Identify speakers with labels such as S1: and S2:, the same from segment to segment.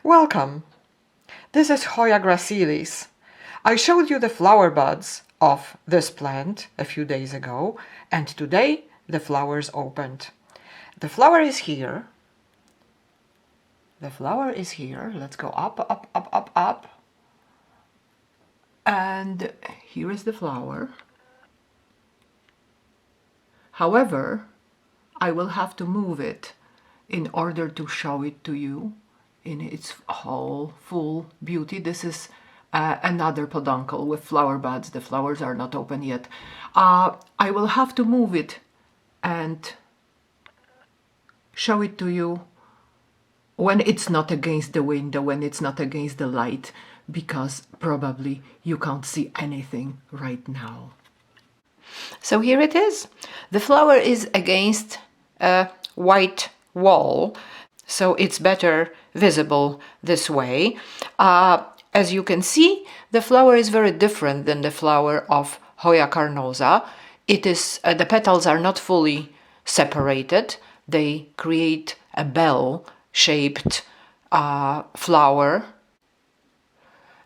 S1: Welcome! This is Hoya gracilis. I showed you the flower buds of this plant a few days ago, and today the flowers opened. The flower is here. The flower is here. Let's go up, up, up, up, up. And here is the flower. However, I will have to move it in order to show it to you in its whole full beauty. This is another peduncle with flower buds. The flowers are not open yet. I will have to move it and show it to you when it's not against the window, when it's not against the light, because probably you can't see anything right now. So here it is. The flower is against a white wall, so it's better visible this way. As you can see, the flower is very different than the flower of Hoya carnosa. It is the petals are not fully separated. They create a bell-shaped flower.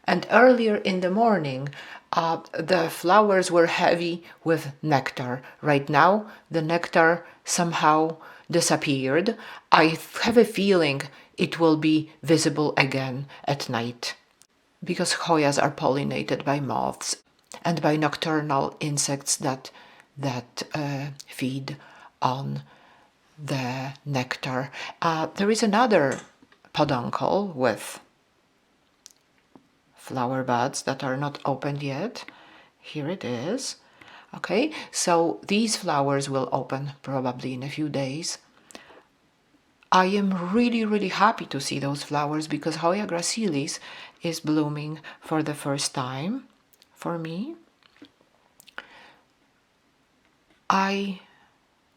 S1: And earlier in the morning, the flowers were heavy with nectar. Right now, the nectar somehow disappeared. I have a feeling it will be visible again at night, because Hoyas are pollinated by moths and by nocturnal insects that feed on the nectar. There is another peduncle with flower buds that are not opened yet. Here it is. Okay, so these flowers will open probably in a few days. I am really happy to see those flowers because Hoya gracilis is blooming for the first time for me. I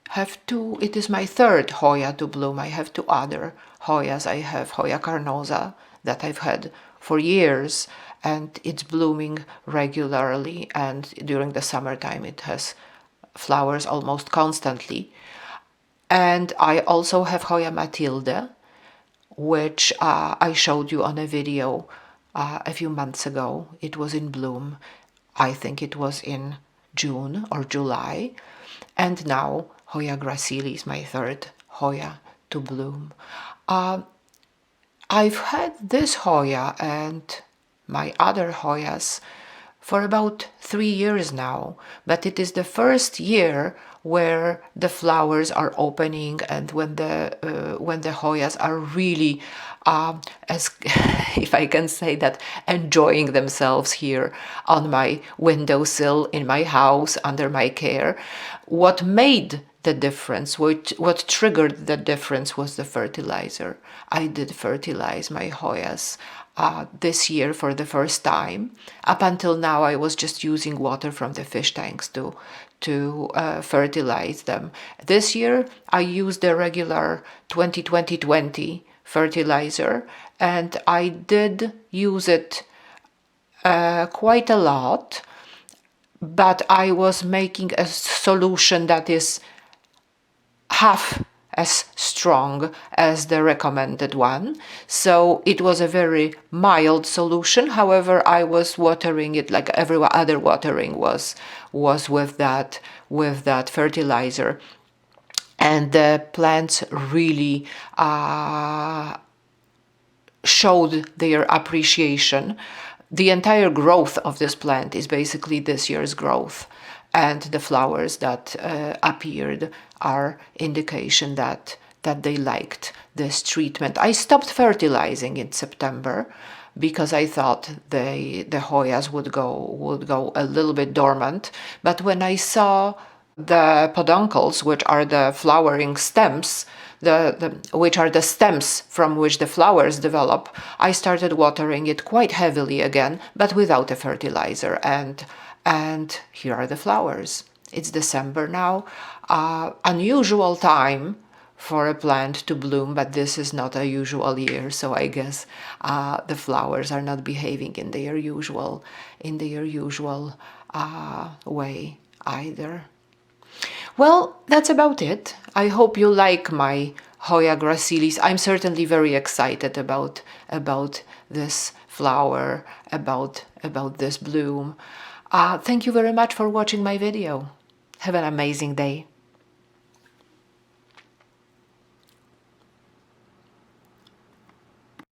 S1: have it is my third Hoya to bloom. I have two other Hoyas. I have Hoya carnosa that I've had for years, and it's blooming regularly, and during the summertime it has flowers almost constantly. And I also have Hoya Matilde, which I showed you on a video a few months ago. It was in bloom. I think it was in June or July. And now Hoya gracilis, my third Hoya to bloom. I've had this Hoya and my other Hoyas for about 3 years now, but it is the first year where the flowers are opening and when the Hoyas are really, as if I can say that, enjoying themselves here on my windowsill in my house under my care. What made the difference, what triggered the difference, was the fertilizer. I did fertilize my Hoyas this year for the first time. Up until now, I was just using water from the fish tanks to fertilize them. This year, I used the regular 20-20-20 fertilizer, and I did use it quite a lot, but I was making a solution that is half as strong as the recommended one, so it was a very mild solution. However, I was watering it like every other watering was with that fertilizer, and the plants really showed their appreciation. The entire growth of this plant is basically this year's growth, and the flowers that appeared are indication that they liked this treatment. I stopped fertilizing in September because I thought the Hoyas would go a little bit dormant, but when I saw the peduncles, which are the flowering stems, which are the stems from which the flowers develop, I started watering it quite heavily again, but without a fertilizer, and here are the flowers. It's December now, unusual time for a plant to bloom, but this is not a usual year, so I guess the flowers are not behaving in their usual way either. Well, that's about it. I hope you like my Hoya gracilis. I'm certainly very excited about this flower, about this bloom. Thank you very much for watching my video. Have an amazing day.